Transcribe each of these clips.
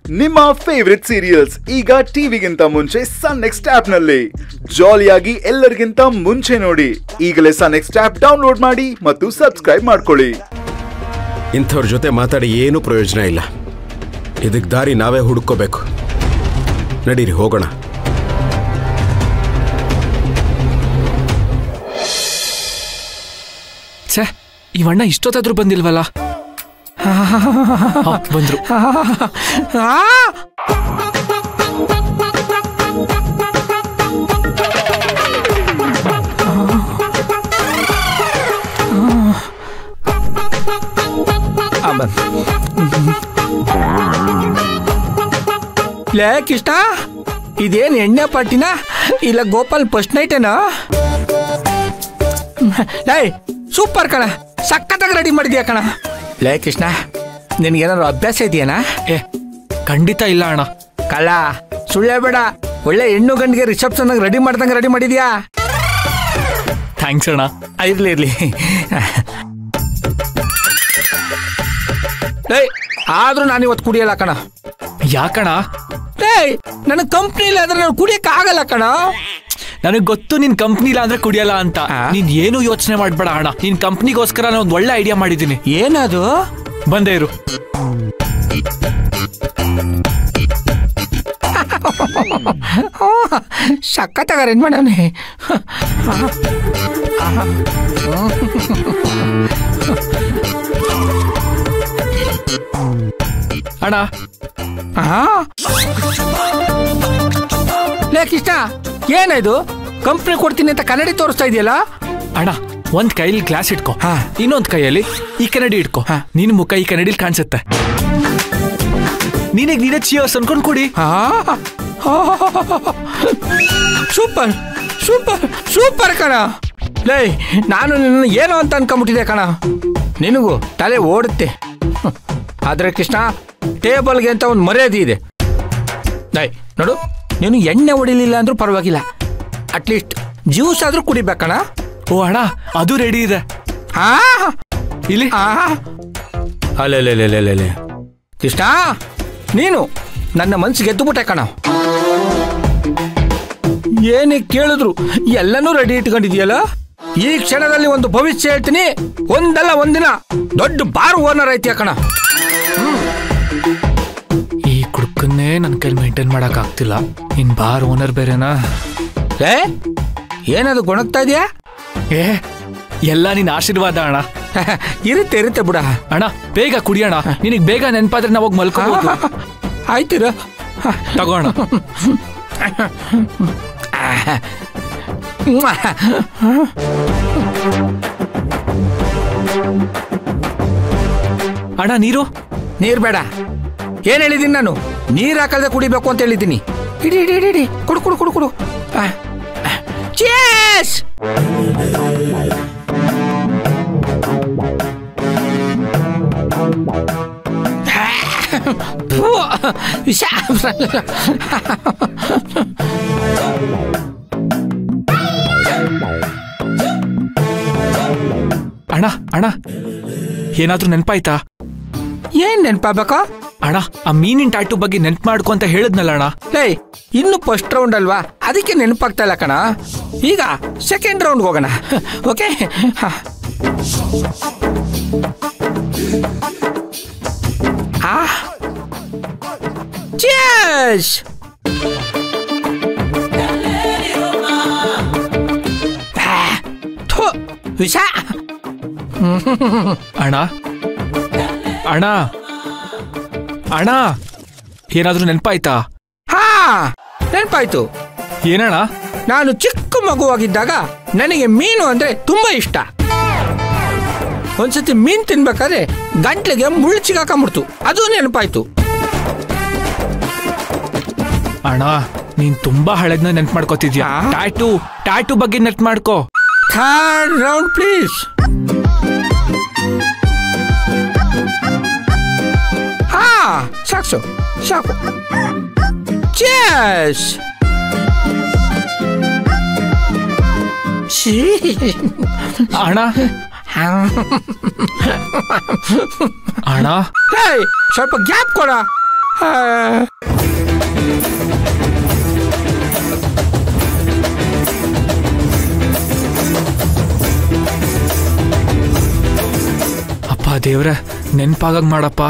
ನಿಮ್ಮ favourite serials ಈಗ ಟಿವಿಗಿಂತ ಮುಂಚೆ ಸನ್ ನೆಕ್ಸ್ಟ್ ಆಪ್ ನಲ್ಲಿ ಜಾಲಿಯಾಗಿ ಎಲ್ಲರಿಗಿಂತ ಮುಂಚೆ ನೋಡಿ. ಈಗಲೇ ಸನ್ ನೆಕ್ಸ್ಟ್ ಆಪ್ ಡೌನ್ಲೋಡ್ ಮಾಡಿ ಮತ್ತು ಸಬ್ಸ್ಕ್ರೈಬ್ ಮಾಡ್ಕೊಳ್ಳಿ. ಇಂಥವ್ರ ಜೊತೆ ಮಾತಾಡಿ ಏನೂ ಪ್ರಯೋಜನ ಇಲ್ಲ. ಇದಕ್ಕೆ ದಾರಿ ನಾವೇ ಹುಡುಕೋಬೇಕು. ನಡೀರಿ ಹೋಗೋಣ. ಛೇ, ಇವಣ್ಣ ಇಷ್ಟೊತ್ತಾದ್ರೂ ಬಂದಿಲ್ವಲ್ಲ? ಬಂದ್ರು. ಲೇ ಕೃಷ್ಣ, ಇದೇನ್ ಎಣ್ಣೆ ಪಾರ್ಟಿನ ಇಲ್ಲ ಗೋಪಾಲ್ ಫಸ್ಟ್ ನೈಟೇನಾ? ಲೇ ಸೂಪರ್ ಕಣ, ಸಕ್ಕತ್ತಾಗಿ ರೆಡಿ ಮಾಡಿದ್ಯಾ ಕಣ. ಲೇ ಕೃಷ್ಣ, ನಿನ್ಗೇನಾದ್ರು ಅಭ್ಯಾಸ ಇದೆಯೇನಾ? ಖಂಡಿತ ಇಲ್ಲ ಅಣ್ಣ. ಕಳ್ಳ ಸುಳ್ಳೇ ಬೇಡ. ಒಳ್ಳೆ ಹೆಣ್ಣು ಗಂಡಿಗೆ ರಿಸೆಪ್ಷನ್ ರೆಡಿ ಮಾಡ್ದಂಗೆ ರೆಡಿ ಮಾಡಿದ್ಯಾ. ಥ್ಯಾಂಕ್ಸ್ ಅಣ್ಣ. ಇರ್ಲಿ ಇರ್ಲಿ. ಲೇ ಆದ್ರೂ ನಾನು ಇವತ್ತು ಕುಡಿಯಲ್ಲ ಕಣ. ಯಾಕಣ? ಲೇ ನನ್ನ ಕಂಪ್ನಿ ಇಲ್ಲ ಅಂದ್ರೆ ನಾನು ಕುಡಿಯಕ್ಕೆ ಆಗಲ್ಲ ಕಣ. ನನಗೆ ಗೊತ್ತು ನಿನ್ ಕಂಪ್ನಿ ಇಲ್ಲ ಅಂದ್ರೆ ಕುಡಿಯಲ್ಲ ಅಂತ. ನೀನ್ ಏನು ಯೋಚನೆ ಮಾಡ್ಬೇಡ ಅಣ್ಣ. ನಿನ್ ಕಂಪ್ನಿಗೋಸ್ಕರ ನಾನು ಒಂದು ಒಳ್ಳೆ ಐಡಿಯಾ ಮಾಡಿದ್ದೀನಿ. ಏನದು? ಬಂದೇ ಇರು. ಸಕ್ಕತ್ತಾಗ ರೆಡಿ ಮಾಡವನೆ. ಅಣ್ಣ ಲೇ ಕೃಷ್ಣ, ಏನಾಯ್ತು? ಕಂಪ್ನಿ ಕೊಡ್ತೀನಿ ಅಂತ ಕನ್ನಡಿ ತೋರಿಸ್ತಾ ಇದೆಯಲ್ಲ? ಅಣ್ಣ, ಒಂದ್ ಕೈಲಿ ಗ್ಲಾಸ್ ಇಟ್ಕೋ, ಇನ್ನೊಂದ್ ಕೈಯಲ್ಲಿ ಈ ಕನ್ನಡಿ ಇಟ್ಕೋ. ನಿನ್ ಮುಖ ಈ ಕನ್ನಡಿಲಿ ಕಾಣಿಸುತ್ತೆ. ನೀನೇ ಚಿಯರ್ಸ್ ಅನ್ಕೊಂಡ್ ಕುಡಿ. ಸೂಪರ್ ಸೂಪರ್ ಸೂಪರ್ ಕಣ. ಲೇ ನಾನು ನಿನ್ನ ಏನು ಅಂತ ಅನ್ಕೊಂಬಿಟ್ಟಿದೆ ಕಣ. ನಿನಗೂ ತಲೆ ಓಡುತ್ತೆ. ಆದ್ರೆ ಕೃಷ್ಣ, ಟೇಬಲ್ಗೆ ಅಂತ ಒಂದು ಮರ್ಯಾದೆ ಇದೆ. ಲೈ ನೋಡು, ನೀನು ಎಣ್ಣೆ ಹೊಡಿಲಿಲ್ಲ ಅಂದ್ರೂ ಪರವಾಗಿಲ್ಲ, ಅಟ್ಲೀಸ್ಟ್ ಜ್ಯೂಸ್ ಆದ್ರೂ ಕುಡಿಬೇಕಣ. ಓ ಅಣ್ಣ, ಅದು ರೆಡಿ ಇದೆ. ಇಲ್ಲಿ ಅಲ್ಲೇ ಕೃಷ್ಣ, ನೀನು ನನ್ನ ಮನ್ಸಿಗೆ ಗೆದ್ದುಬಿಟ್ಟೆ ಕಣ. ಏನೇ ಕೇಳಿದ್ರು ಎಲ್ಲನೂ ರೆಡಿ ಇಟ್ಕೊಂಡಿದ್ಯಲ್ಲ. ಈ ಕ್ಷಣದಲ್ಲಿ ಒಂದು ಭವಿಷ್ಯ ಹೇಳ್ತೀನಿ, ಒಂದಲ್ಲ ಒಂದಿನ ದೊಡ್ಡ ಬಾರ್ ಓನರ್ ಐತಿಯ ಕಣ. ಈ ಕುಡ್ಕನ್ನೇ ನನ್ನ ಕೈಲಿ ಮೇಂಟೈನ್ ಮಾಡಕ್ ಆಗ್ತಿಲ್ಲ, ಇನ್ ಬಾರ್ ಓನರ್ ಬೇರೆನಾ? ಏ ಏನದು ಗೊಣಗ್ತಾ ಇದೆಯಾ? ಎಲ್ಲ ನಿನ್ ಆಶೀರ್ವಾದ ಅಣ್ಣ. ಇರುತ್ತೆ ಬಿಡ. ಅಣ್ಣ ಬೇಗ ಕುಡಿಯೋಣ, ನಿನಗ್ ಬೇಗ ನೆನಪಾದ್ರೆ ನಾವು ಹೋಗಿ ಮಲ್ಕೋಬಹುದು. ಆಯ್ತೀರ ತಗೋಣ. ಅಣ್ಣ ನೀರು ಬೇಡ. ಏನ್ ಹೇಳಿದೀನಿ ನಾನು? ನೀರ್ ಹಾಕಲ್ದೆ ಕುಡಿಬೇಕು ಅಂತ ಹೇಳಿದ್ದೀನಿ. ಇಡಿ ಕುಡು ಕುಡು ಕುಡು ಕುಡು. ಚೀಸ್. ಅಣ್ಣ ಏನಾದ್ರೂ ನೆನಪಾಯ್ತಾ? ಏನ್ ನೆನಪಾಗಬೇಕಾ? ಅಣ್ಣ, ಆ ಮೀನಿನ ಟ್ಯಾಟೂ ಬಗ್ಗೆ ನೆನ್ಪು ಮಾಡ್ಕೊ ಅಂತ ಹೇಳಿದ್ನಲ್ಲ ಅಣ್ಣ. ಲೇ ಇನ್ನು ಫಸ್ಟ್ ರೌಂಡ್ ಅಲ್ವಾ, ಅದಕ್ಕೆ ನೆನಪಾಗ್ತಾ ಇಲ್ಲ ಕಣ. ಈಗ ಸೆಕೆಂಡ್ ರೌಂಡ್ ಹೋಗೋಣ. ಓಕೆ? ಚೀಸ್. ವಿಷ. ಅಣ್ಣ ಏನಾದ್ರೂ ನೆನಪಾಯ್ತಾ? ನೆನಪಾಯ್ತು. ಏನಣ್ಣ? ನಾನು ಚಿಕ್ಕ ಮಗುವಾಗಿದ್ದಾಗ ನನಗೆ ಮೀನು ಅಂದ್ರೆ ತುಂಬಾ ಇಷ್ಟ. ಒಂದ್ಸತಿ ಮೀನ್ ತಿನ್ಬೇಕಾದ್ರೆ ಗಂಟ್ಲಿಗೆ ಮುಳ್ಳು ಸಿಗಾಕೊಂಡ್ಬಿಡ್ತು, ಅದು ನೆನಪಾಯ್ತು. ಅಣ್ಣ, ನೀನ್ ತುಂಬಾ ಹಳೆದ್ನ ನೆನ್ಪು ಮಾಡ್ಕೋತಿದ್ಯಾ. ಟ್ಯಾಟೂ ಬಗ್ಗೆ ನೆನ್ಪು ಮಾಡ್ಕೋ. Third round please. ಸಾಕು. ಚೀಸ್. ಅಣ್ಣ ಅಣ್ಣ ಸ್ವಲ್ಪ ಗ್ಯಾಪ್ ಕೊಡ. ಅಪ್ಪ ದೇವ್ರೆ, ನೆನ್ಪಾಗಂಗ್ ಮಾಡಪ್ಪ.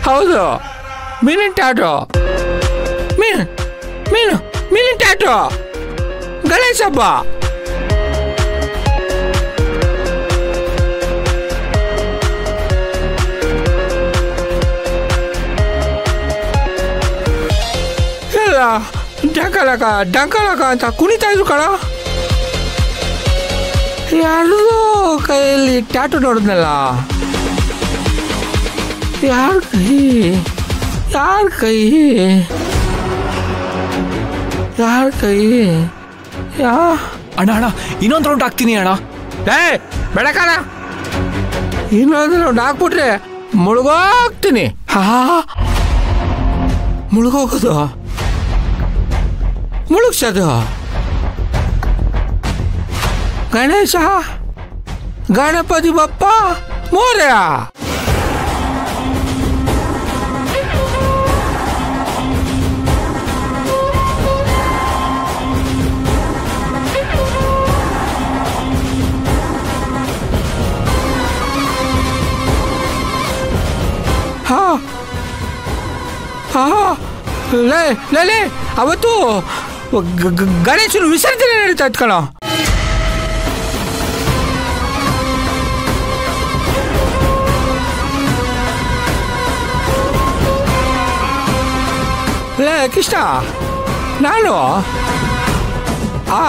ಹೌದು, ಮೀನಿನ ಟ್ಯಾಟೋ, ಮೀನಿನ ಟ್ಯಾಟೋ, ಗಣೇಶ ಹಬ್ಬ. ಎಲ್ಲ ಡಂಕಲಕ ಡಂಕಲಕ ಅಂತ ಕುಣಿತಾ ಇದ್ರು ಕಣ. ಯಾರ್ದೋ ಕೈಯಲ್ಲಿ ಟ್ಯಾಟೋ ನೋಡಿದ್ನಲ್ಲ. ಯಾರ ಕೈ ಅಣ್ಣ ಇನ್ನೊಂದು ರೌಂಡ್ ಹಾಕ್ತೀನಿ ಅಣ್ಣ. ಬೆಳಕಣ, ಇನ್ನೊಂದು ರೌಂಡ್ ಹಾಕ್ಬಿಟ್ರೆ ಮುಳುಗೋಗ್ತೀನಿ. ಮುಳುಗೋಗೋದು, ಮುಳುಗ್ಸೋದು. ಗಣೇಶ, ಗಣಪತಿ ಬಪ್ಪ ಮೋರ್ಯ. ಲೇ ಅವತ್ತು ಗಣೇಶನ ವಿಸರ್ಜನೆ ನಡೀತಾ ಇತ್ತು ಕಣ. ಲೇ ಕೃಷ್ಣ, ನಾನು ಆ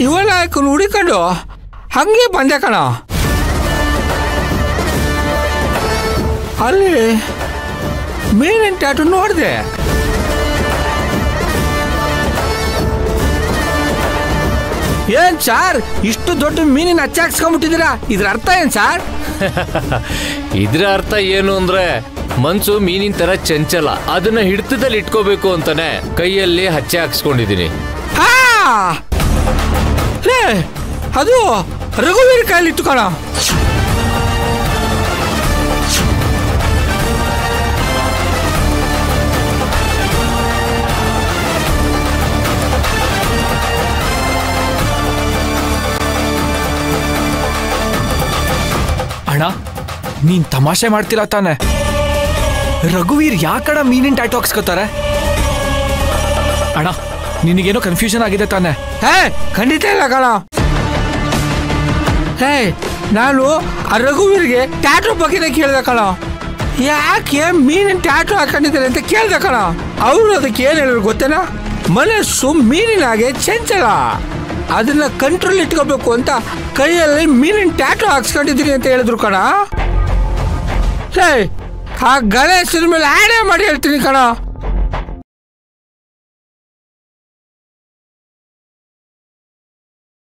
ಯುವನಾಯಕನ ಹುಡಿಕೊಂಡು ಹಂಗೆ ಬಂದೆ ಕಣ. ಅಲ್ಲಿ ಮೀನಿನ ಟ್ಯಾಟು ನೋಡಿದೆ. ಏನ್ ಸಾರ್, ಇಷ್ಟು ದೊಡ್ಡ ಮೀನಿನ ಹಚ್ಚಾಕ್ಸ್ಕೊಂಡ್ಬಿಟ್ಟಿದ್ದೀರಾ? ಇದ್ರ ಅರ್ಥ ಏನ್ ಸಾರ್? ಇದ್ರ ಅರ್ಥ ಏನು ಅಂದ್ರೆ, ಮನ್ಸು ಮೀನಿನ ತರ ಚಂಚಲ, ಅದನ್ನ ಹಿಡಿತದಲ್ಲಿ ಇಟ್ಕೋಬೇಕು ಅಂತಾನೆ ಕೈಯಲ್ಲಿ ಹಚ್ಚೆ ಹಾಕ್ಸ್ಕೊಂಡಿದೀನಿ. ಅದು ರಘುವೀರ್ ಕೈಯಲ್ಲಿ ಇಟ್ಟುಕೋಣ. ಅಣ್ಣ, ನೀನ್ ತಮಾಷೆ ಮಾಡ್ತೀರಾ ತಾನೆ? ರಘುವೀರ್ ಯಾಕಡ ಮೀನಿನ ಟ್ಯಾಟೋ ಹಾಕ್ಸ್ಕೊತಾರೆ? ಅಣ್ಣ, ನಿನಗೇನೋ ಕನ್ಫ್ಯೂಷನ್ ಆಗಿದೆ ತಾನೆ? ಖಂಡಿತ ಇಲ್ಲ ಕಣ. ನಾನು ಆ ರಘುವೀರ್ಗೆ ಟ್ಯಾಟೋ ಬಗ್ಗೆನೇ ಕೇಳ್ದೆ ಕಣ. ಯಾಕೆ ಮೀನಿನ ಟ್ಯಾಟೋ ಹಾಕೊಂಡಿದ್ದಾರೆ ಅಂತ ಕೇಳ್ದೆ ಕಣ. ಅವರು ಅದಕ್ಕೆ ಏನ್ ಹೇಳಿದ್ರು ಗೊತ್ತೇನಾ? ಮನಸ್ಸು ಮೀನಿನಾಗೆ ಚಂಚಲ, ಅದನ್ನ ಕಂಟ್ರೋಲ್ ಇಟ್ಕೋಬೇಕು ಅಂತ ಕೈಯಲ್ಲಿ ಮೀನಿನ ಟ್ಯಾಟೋ ಹಾಕ್ಸ್ಕೊಂಡಿದ್ದೀನಿ ಅಂತ ಹೇಳಿದ್ರು ಕಣ. ಆ ಗಣೇಶನ ಮೇಲೆ ಆಣೆ ಮಾಡಿ ಹೇಳ್ತೀನಿ ಕಣ.